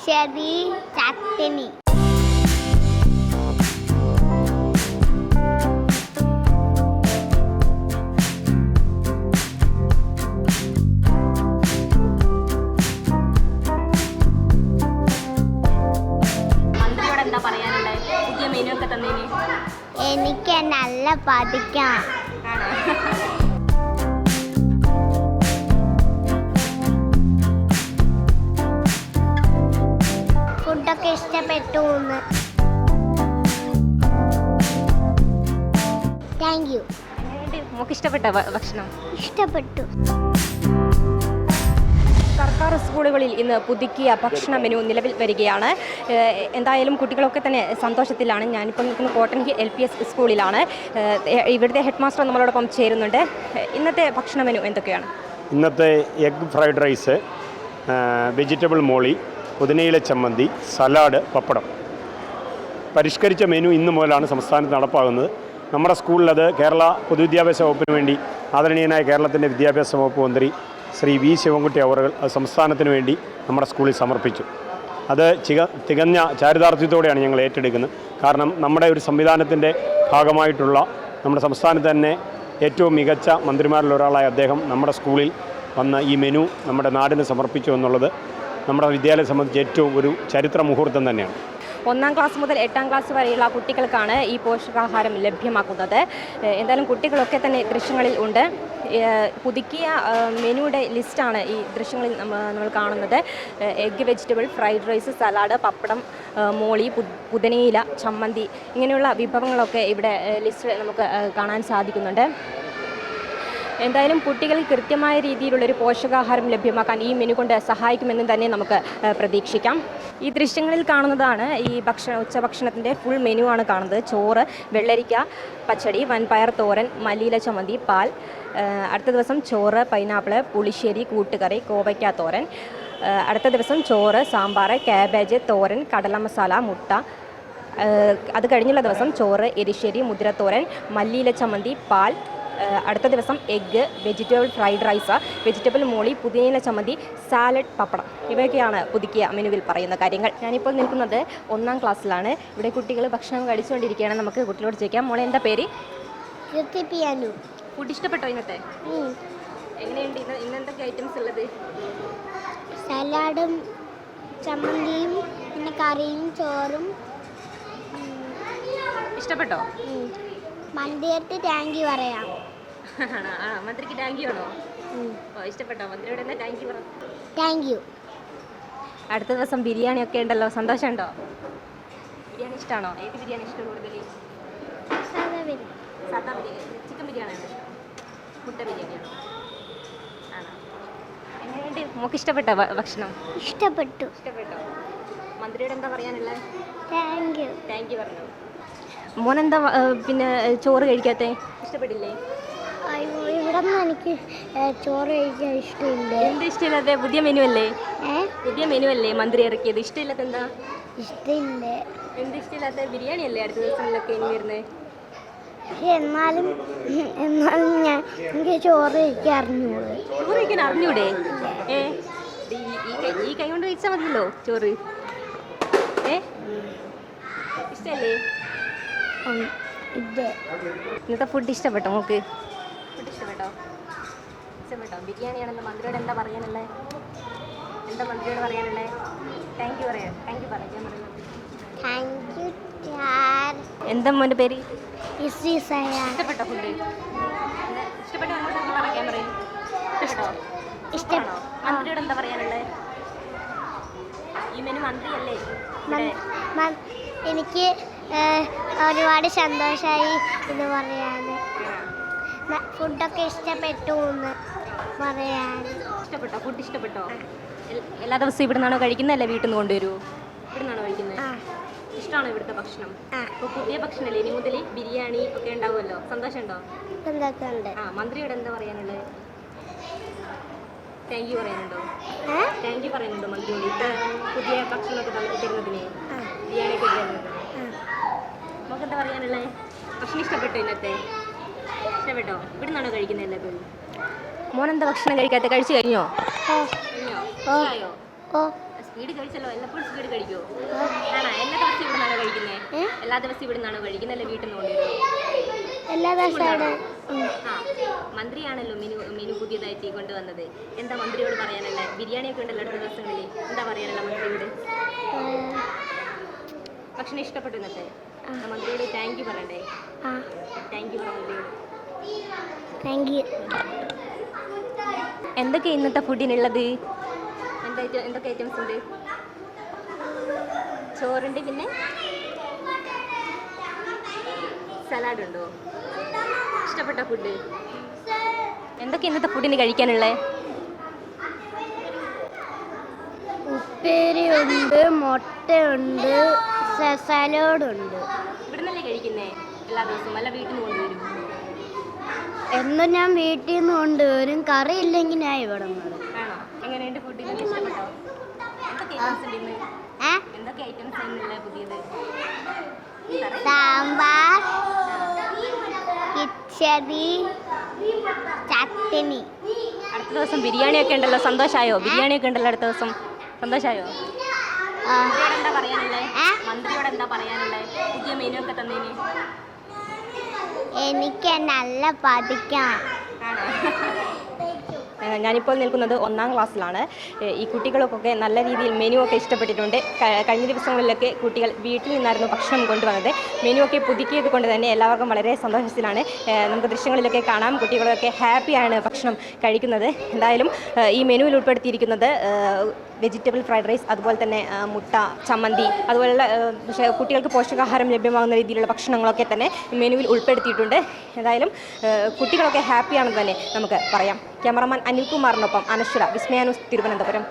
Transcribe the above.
പച്ചടി, ചട്ടിനി. എനിക്ക് നല്ല പഠിക്കണം. ഫുഡൊക്കെ ഇഷ്ടപ്പെട്ടു. Thank you. നമുക്ക് ഇഷ്ടപ്പെട്ട ഭക്ഷണം? ഇഷ്ടപ്പെട്ടു. സർക്കാർ സ്കൂളുകളിൽ ഇന്ന് പുതുക്കിയ ഭക്ഷണ മെനു നിലവിൽ വരികയാണ്. എന്തായാലും കുട്ടികളൊക്കെ തന്നെ സന്തോഷത്തിലാണ്. ഞാനിപ്പോൾ നിൽക്കുന്ന കോട്ടൺ LPS സ്കൂളിലാണ്. ഇവിടുത്തെ ഹെഡ് മാസ്റ്റർ നമ്മളോടൊപ്പം ചേരുന്നുണ്ട്. ഇന്നത്തെ ഭക്ഷണ മെനു എന്തൊക്കെയാണ്? ഇന്നത്തെ egg fried rice, vegetable molee, പുതിനയില ചമ്മന്തി, സലാഡ്, പപ്പടം. പരിഷ്കരിച്ച മെനു ഇന്ന് മുതലാണ് സംസ്ഥാനത്ത് നടപ്പാകുന്നത്. നമ്മുടെ സ്കൂളിലത് കേരള പൊതുവിദ്യാഭ്യാസ വകുപ്പിന് വേണ്ടി ആദരണീയനായ കേരളത്തിൻ്റെ വിദ്യാഭ്യാസ വകുപ്പ് മന്ത്രി ശ്രീ V. ശിവൻകുട്ടി അവറുകൾ അത് സംസ്ഥാനത്തിന് വേണ്ടി നമ്മുടെ സ്കൂളിൽ സമർപ്പിച്ചു. അത് തികഞ്ഞ ചാരിതാർത്ഥ്യത്തോടെയാണ് ഞങ്ങൾ ഏറ്റെടുക്കുന്നത്. കാരണം നമ്മുടെ ഒരു സംവിധാനത്തിൻ്റെ ഭാഗമായിട്ടുള്ള നമ്മുടെ സംസ്ഥാനത്ത് തന്നെ ഏറ്റവും മികച്ച മന്ത്രിമാരിൽ ഒരാളായ അദ്ദേഹം നമ്മുടെ സ്കൂളിൽ വന്ന് ഈ മെനു നമ്മുടെ നാടിന് സമർപ്പിച്ചു എന്നുള്ളത് നമ്മുടെ വിദ്യാലയം സംബന്ധിച്ച് ഏറ്റവും ഒരു ചരിത്ര മുഹൂർത്തം തന്നെയാണ്. 1ാം ക്ലാസ് മുതൽ 8ാം ക്ലാസ് വരെയുള്ള കുട്ടികൾക്കാണ് ഈ പോഷകാഹാരം ലഭ്യമാക്കുന്നത്. എന്തായാലും കുട്ടികളൊക്കെ തന്നെ ദൃശ്യങ്ങളിൽ ഉണ്ട്. പുതുക്കിയ മെനുയുടെ ലിസ്റ്റാണ് ഈ ദൃശ്യങ്ങളിൽ നമ്മൾ കാണുന്നത്. Egg vegetable fried rice, salad, pappadam, molee, പുതിനയില, ചമ്മന്തി, ഇങ്ങനെയുള്ള വിഭവങ്ങളൊക്കെ ഇവിടെ ലിസ്റ്റ് നമുക്ക് കാണാൻ സാധിക്കുന്നുണ്ട്. എന്തായാലും കുട്ടികൾ കൃത്യമായ രീതിയിലുള്ളൊരു പോഷകാഹാരം ലഭ്യമാക്കാൻ ഈ മെനു കൊണ്ട് സഹായിക്കുമെന്ന് തന്നെ നമുക്ക് പ്രതീക്ഷിക്കാം. ഈ ദൃശ്യങ്ങളിൽ കാണുന്നതാണ് ഈ ഉച്ചഭക്ഷണത്തിൻ്റെ ഫുൾ മെനു ആണ് കാണുന്നത്. ചോറ്, വെള്ളരിക്ക പച്ചടി, വൻപയർ തോരൻ, മല്ലിയില ചമ്മന്തി, പാൽ. അടുത്ത ദിവസം ചോറ്, പൈനാപ്പിൾ, പുളിശ്ശേരി, കൂട്ടുകറി, കോവയ്ക്ക തോരൻ. അടുത്ത ദിവസം ചോറ്, സാമ്പാർ, കാബേജ് തോരൻ, കടല മസാല, മുട്ട. അത് കഴിഞ്ഞുള്ള ദിവസം ചോറ്, എരിശ്ശേരി, മുതിരത്തോരൻ, മല്ലിയില ചമ്മന്തി, പാൽ. അടുത്ത ദിവസം egg, vegetable fried rice, vegetable molee, പുതിനയില ചമ്മന്തി, സാലഡ്, പപ്പടം. ഇവയൊക്കെയാണ് പുതുക്കിയ മെനുവിൽ പറയുന്ന കാര്യങ്ങൾ. ഞാനിപ്പോൾ നിൽക്കുന്നത് 1ാം ക്ലാസ്സിലാണ്. ഇവിടെ കുട്ടികൾ ഭക്ഷണം കഴിച്ചുകൊണ്ടിരിക്കുകയാണ്. നമുക്ക് കുട്ടികളോട് ചോദിക്കാം. മോളെ എന്താ പേര്? ഫുഡ് ഇഷ്ടപ്പെട്ടോ ഇന്നത്തെ? എങ്ങനെയുണ്ട്? ഇന്നെന്തൊക്കെ ഐറ്റംസ് ഉള്ളത്? സലാഡും ചമ്മന്തിയും പിന്നെ കറിയും ചോറും. ഇഷ്ടപ്പെട്ടോ? മന്ത്രിക്ക് താങ്ക് യു പറയാം. മന്ത്രിക്ക് താങ്ക് യു ആണോ? ഇഷ്ടപ്പെട്ടോ? മന്ത്രിയോട് എന്താ താങ്ക് യു പറ? Thank you. അടുത്ത ദിവസം ബിരിയാണി ഒക്കെ ഉണ്ടല്ലോ, സന്തോഷമുണ്ടോ? ബിരിയാണി ഇഷ്ടമാണോ? ഏത് ബിരിയാണി ഇഷ്ടം കൂടുതൽ? സാധാ ബിരിയാണി. ചിക്കൻ ബിരിയാണിയാണോ ഇഷ്ടം? മുട്ട ബിരിയാണിയാണോ? ആണോ? എങ്ങനെയുണ്ട്? നമുക്ക് ഇഷ്ടപ്പെട്ട ഭക്ഷണം? ഇഷ്ടപ്പെട്ടു. മന്ത്രിയോട് എന്താ പറയാനുള്ളത്? Thank you. താങ്ക് യു പറഞ്ഞു. മോനെന്താ പിന്നെ ചോറ് കഴിക്കാത്തേ? ഇഷ്ടപ്പെട്ടില്ലേ? ഇവിടെ എനിക്ക് ചോറ് കഴിക്കാൻ ഇഷ്ടമില്ല. എന്താ ഇഷ്ടമില്ലാതെ? പുതിയ മെനു അല്ലേ? പുതിയ മെനു അല്ലേ മന്ത്രി ഇറക്കിയത്? ഇഷ്ടമില്ലാത്ത എന്താ? ഇഷ്ടമില്ല. എന്താ ഇഷ്ടമില്ലാത്ത? ബിരിയാണി അല്ലേ അടുത്ത ദിവസങ്ങളിലൊക്കെ ഇനി വരുന്നത്? എന്നാലും എനിക്ക് ചോറ് കഴിക്കാൻ അറിഞ്ഞൂടെ? ചോറ് കഴിക്കാൻ അറിഞ്ഞൂടെ? ഈ കൈ കൊണ്ട് കഴിച്ചാൽ മതിയല്ലോ ചോറ്. ഇഷ്ടല്ലേ? ഇന്നത്തെ ഫുഡ് ഇഷ്ടപ്പെട്ടോ? നമുക്ക് ഫുഡ് ഇഷ്ടപ്പെട്ടോ? ബിരിയാണിയാണെന്ന്. മന്ത്രിയോട് എന്താ പറയാനുള്ളത്? മന്ത്രിയോട് പറയാനുള്ളത്? താങ്ക് യു പറയാം. താങ്ക് യു പറയാൻ പറയുന്നത്. എന്താ മോൻ്റെ പേര്? ഇഷ്ടപ്പെട്ടോ ഫുഡ്? ഇഷ്ടപ്പെട്ടോ? പറയാൻ പറയും. ഇഷ്ടപ്പെട്ടോ? മന്ത്രിയോട് എന്താ പറയാനുള്ളത്? ഈ മെനു മന്ത്രിയല്ലേ? എനിക്ക് ഒരുപാട് സന്തോഷമായി ഇത് പറയാൻ. ഫുഡൊക്കെ ഇഷ്ടപ്പെട്ടു എന്ന് പറയാൻ. ഇഷ്ടപ്പെട്ടോ? ഫുഡ് ഇഷ്ടപ്പെട്ടോ? എല്ലാ ദിവസവും ഇവിടെ നിന്നാണോ കഴിക്കുന്നതല്ലേ വീട്ടിൽ നിന്ന് കൊണ്ടുവരുമോ? ഇവിടെ നിന്നാണോ കഴിക്കുന്നത്? ഇഷ്ടമാണോ ഇവിടുത്തെ ഭക്ഷണം? ഇപ്പോൾ പുതിയ ഭക്ഷണമല്ലേ, ഇനി മുതൽ ബിരിയാണി ഒക്കെ ഉണ്ടാവുമല്ലോ, സന്തോഷമുണ്ടോ? മന്ത്രിയോട് എന്താ പറയാനുള്ളത്? താങ്ക് യു പറയാനുണ്ടോ? താങ്ക് യു പറയുന്നുണ്ടോ മന്ത്രിയോട്? പുതിയ ഭക്ഷണമൊക്കെ തരുന്നതിന്, ബിരിയാണി ഒക്കെ തരുന്നത്? നമുക്കെന്താ പറയാനുള്ളത്? ഭക്ഷണം ഇഷ്ടപ്പെട്ടോ? ഇന്നത്തെ ഇഷ്ടപ്പെട്ടോ? ഇവിടെ നിന്നാണോ കഴിക്കുന്നത് എല്ലാവരും? മോനെന്താ ഭക്ഷണം കഴിക്കാത്ത? കഴിച്ചു കഴിഞ്ഞോ? സ്പീഡ് കഴിച്ചല്ലോ, എല്ലപ്പോഴും സ്പീഡ് കഴിക്കുമോ? ആണോ? എല്ലാ ദിവസവും ഇവിടെ നിന്നാണോ കഴിക്കുന്നത്? എല്ലാ ദിവസവും ഇവിടെ നിന്നാണോ കഴിക്കുന്നത്, അല്ലെ വീട്ടിൽ നിന്ന് കൊണ്ടുവരുമോ? എല്ലാ ദിവസവും ആ, മന്ത്രിയാണല്ലോ മെനു പുതിയതായിട്ട് കൊണ്ടുവന്നത്. എന്താ മന്ത്രിയോട് പറയാനല്ലേ? ബിരിയാണിയൊക്കെ ഉണ്ടല്ലോ അടുത്ത ദിവസങ്ങളിൽ, എന്താ പറയാനല്ല മന്ത്രിയോട്? ഭക്ഷണം ഇഷ്ടപ്പെട്ടു ഇന്നത്തെ? മന്ത്രിയോട് താങ്ക് യു പറയണ്ടേ? താങ്ക് യു മന്ത്രിയോട്. Thank you. എന്തൊക്കെയാണ് ഇന്നത്തെ ഫുഡിനുള്ളത്? എന്തൊക്കെ ഐറ്റംസ് ഉണ്ട്? ചോറുണ്ട്, പിന്നെ സലാഡ് ഉണ്ടോ? ഇഷ്ടപ്പെട്ട ഫുഡ് എന്തൊക്കെ ഇന്നത്തെ ഫുഡിന് കഴിക്കാനുള്ളത്? ഉപ്പേരി ഉണ്ട്, മുട്ടയുണ്ട്, സലാഡുണ്ട്. ഇവിടെ നിന്നല്ലേ കഴിക്കുന്നേ എല്ലാ ദിവസവും, അല്ല വീട്ടിൽ നിന്ന് കൊണ്ടുവരും? എന്നും ഞാൻ വീട്ടിൽ നിന്ന് കൊണ്ടുവരും. കറി ഇല്ലെങ്കിൽ ഞാൻ ഇവിടെ ആണോ? എങ്ങനെയുണ്ട് ഫുഡ്? ഇഷ്ടപ്പെട്ടോ? എന്തൊക്കെ ഐറ്റംസ് ഉണ്ട് ഇന്ന്? എന്തൊക്കെ ഐറ്റംസ് ആയിരുന്നില്ല പുതിയത്? സാമ്പാർ, കിച്ചടി, ചട്ടിനി. അടുത്ത ദിവസം ബിരിയാണിയൊക്കെ ഉണ്ടല്ലോ, സന്തോഷമായോ? ബിരിയാണിയൊക്കെ ഉണ്ടല്ലോ അടുത്ത ദിവസം, സന്തോഷമായോ? മന്ത്രിയോട് എന്താ പറയാനുള്ളത്? മന്ത്രിയോട് എന്താ പറയാനുള്ളത് പുതിയ മെനു ഒക്കെ തന്നേന്? എനിക്ക് നല്ല പഠിക്കാം. ഞാനിപ്പോൾ നിൽക്കുന്നത് 1ാം ക്ലാസ്സിലാണ്. ഈ കുട്ടികൾക്കൊക്കെ നല്ല രീതിയിൽ മെനു ഒക്കെ ഇഷ്ടപ്പെട്ടിട്ടുണ്ട്. കഴിഞ്ഞ ദിവസങ്ങളിലൊക്കെ കുട്ടികൾ വീട്ടിൽ നിന്നായിരുന്നു ഭക്ഷണം കൊണ്ടുവന്നത്. മെനു ഒക്കെ പുതുക്കിയത് കൊണ്ട് തന്നെ എല്ലാവർക്കും വളരെ സന്തോഷത്തിലാണ്. നമുക്ക് ദൃശ്യങ്ങളിലൊക്കെ കാണാം, കുട്ടികളൊക്കെ ഹാപ്പിയാണ് ഭക്ഷണം കഴിക്കുന്നത്. എന്തായാലും ഈ മെനുവിൽ ഉൾപ്പെടുത്തിയിരിക്കുന്നത് വെജിറ്റബിൾ ഫ്രൈഡ് റൈസ്, അതുപോലെ തന്നെ മുട്ട, ചമ്മന്തി, അതുപോലുള്ള കുട്ടികൾക്ക് പോഷകാഹാരം ലഭ്യമാകുന്ന രീതിയിലുള്ള ഭക്ഷണങ്ങളൊക്കെ തന്നെ മെനുവിൽ ഉൾപ്പെടുത്തിയിട്ടുണ്ട്. എന്തായാലും കുട്ടികളൊക്കെ ഹാപ്പിയാണെന്ന് തന്നെ നമുക്ക് പറയാം. ക്യാമറമാൻ അനിൽകുമാറിനൊപ്പം അനശ്വര, വിസ്മയ ന്യൂസ്, തിരുവനന്തപുരം.